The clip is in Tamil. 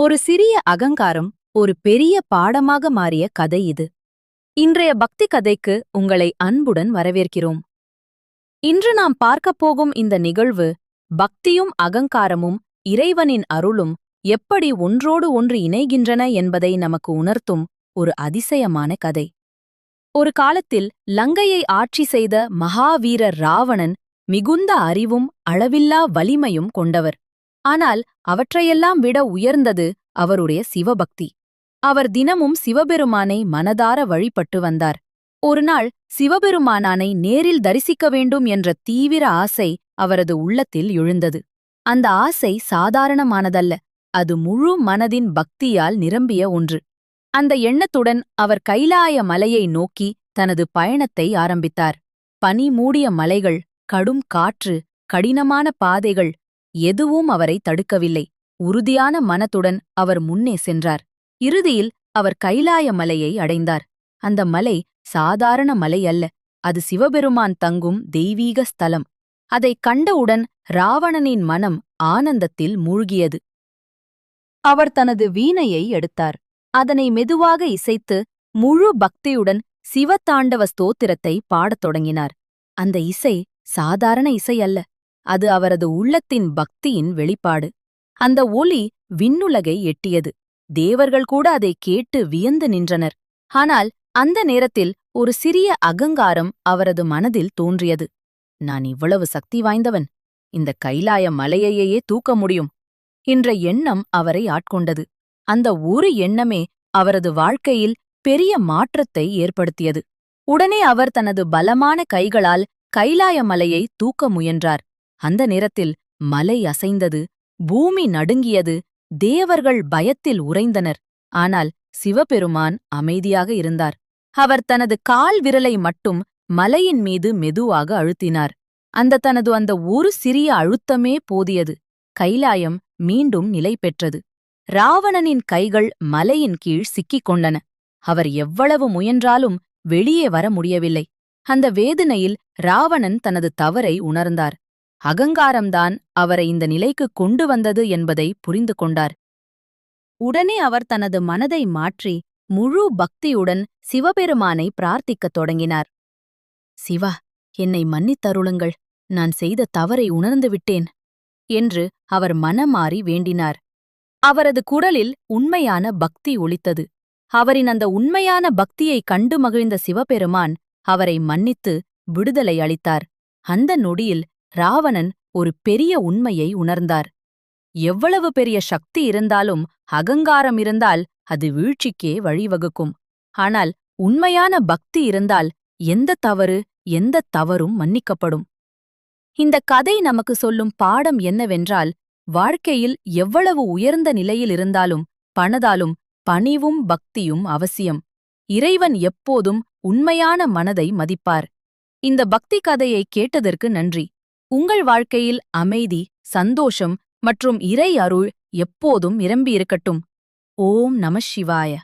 ஒரு சிறிய அகங்காரம் ஒரு பெரிய பாடமாக மாறிய கதை இது. இன்றைய பக்தி கதைக்கு உங்களை அன்புடன் வரவேற்கிறோம். இன்று நாம் பார்க்கப் போகும் இந்த நிகழ்வு பக்தியும் அகங்காரமும் இறைவனின் அருளும் எப்படி ஒன்றோடு ஒன்று இணைகின்றன என்பதை நமக்கு உணர்த்தும் ஒரு அதிசயமான கதை. ஒரு காலத்தில் லங்கையை ஆட்சி செய்த மகாவீரர் ராவணன் மிகுந்த அறிவும் அளவில்லா வலிமையும் கொண்டவர். ஆனால் அவற்றையெல்லாம் விட உயர்ந்தது அவருடைய சிவபக்தி. அவர் தினமும் சிவபெருமானை மனதார வழிபட்டு வந்தார். ஒருநாள் சிவபெருமானானை நேரில் தரிசிக்க வேண்டும் என்ற தீவிர ஆசை அவரது உள்ளத்தில் எழுந்தது. அந்த ஆசை சாதாரணமானதல்ல, அது முழு மனதின் பக்தியால் நிரம்பிய ஒன்று. அந்த எண்ணத்துடன் அவர் கைலாய மலையை நோக்கி தனது பயணத்தை ஆரம்பித்தார். பனி மூடிய மலைகள், கடும் காற்று, கடினமான பாதைகள் எதுவும் அவரை தடுக்கவில்லை. உறுதியான மனத்துடன் அவர் முன்னே சென்றார். இறுதியில் அவர் கைலாய மலையை அடைந்தார். அந்த மலை சாதாரண மலை அல்ல, அது சிவபெருமான் தங்கும் தெய்வீக ஸ்தலம். அதைக் கண்டவுடன் ராவணனின் மனம் ஆனந்தத்தில் மூழ்கியது. அவர் தனது வீணையை எடுத்தார். அதனை மெதுவாக இசைத்து முழு பக்தியுடன் சிவதாண்டவ ஸ்தோத்திரத்தை பாடத் தொடங்கினார். அந்த இசை சாதாரண இசை அல்ல, அது அவரது உள்ளத்தின் பக்தியின் வெளிப்பாடு. அந்த ஒலி விண்ணுலகை எட்டியது. தேவர்கள் கூட அதைக் கேட்டு வியந்து நின்றனர். ஆனால் அந்த நேரத்தில் ஒரு சிறிய அகங்காரம் அவரது மனதில் தோன்றியது. நான் இவ்வளவு சக்தி வாய்ந்தவன், இந்த கைலாய மலையையே தூக்க முடியும் என்ற எண்ணம் அவரை ஆட்கொண்டது. அந்த ஒரு எண்ணமே அவரது வாழ்க்கையில் பெரிய மாற்றத்தை ஏற்படுத்தியது. உடனே அவர் தனது பலமான கைகளால் கைலாய மலையை தூக்க முயன்றார். அந்த நேரத்தில் மலை அசைந்தது, பூமி நடுங்கியது, தேவர்கள் பயத்தில் உறைந்தனர். ஆனால் சிவபெருமான் அமைதியாக இருந்தார். அவர் தனது கால் விரலை மட்டும் மலையின் மீது மெதுவாக அழுத்தினார். தனது ஒரு சிறிய அழுத்தமே போதியது. கைலாயம் மீண்டும் நிலை பெற்றது. ராவணனின் கைகள் மலையின் கீழ் சிக்கிக் கொண்டன. அவர் எவ்வளவு முயன்றாலும் வெளியே வர முடியவில்லை. அந்த வேதனையில் ராவணன் தனது தவறை உணர்ந்தார். அகங்காரம்தான் அவரை இந்த நிலைக்கு கொண்டு வந்தது என்பதை புரிந்து கொண்டார். உடனே அவர் தனது மனதை மாற்றி முழு பக்தியுடன் சிவபெருமானை பிரார்த்திக்கத் தொடங்கினார். சிவா, என்னை மன்னித்தருளுங்கள், நான் செய்த தவறை உணர்ந்துவிட்டேன் என்று அவர் மனமாறி வேண்டினார். அவரது குரலில் உண்மையான பக்தி ஒலித்தது. அவரின் அந்த உண்மையான பக்தியைக் கண்டு மகிழ்ந்த சிவபெருமான் அவரை மன்னித்து விடுதலை அளித்தார். அந்த நொடியில் ராவணன் ஒரு பெரிய உண்மையை உணர்ந்தார். எவ்வளவு பெரிய சக்தி இருந்தாலும் அகங்காரம் இருந்தால் அது வீழ்ச்சிக்கே வழிவகுக்கும். ஆனால் உண்மையான பக்தி இருந்தால் எந்த தவறும் மன்னிக்கப்படும். இந்த கதை நமக்கு சொல்லும் பாடம் என்னவென்றால், வாழ்க்கையில் எவ்வளவு உயர்ந்த நிலையில் இருந்தாலும் பணதாலும் பணிவும் பக்தியும் அவசியம். இறைவன் எப்போதும் உண்மையான மனதை மதிப்பார். இந்த பக்தி கதையை கேட்டதற்கு நன்றி. உங்கள் வாழ்க்கையில் அமைதி, சந்தோஷம் மற்றும் இறை அருள் எப்போதும் நிரம்பியிருக்கட்டும். ஓம் நம சிவாய.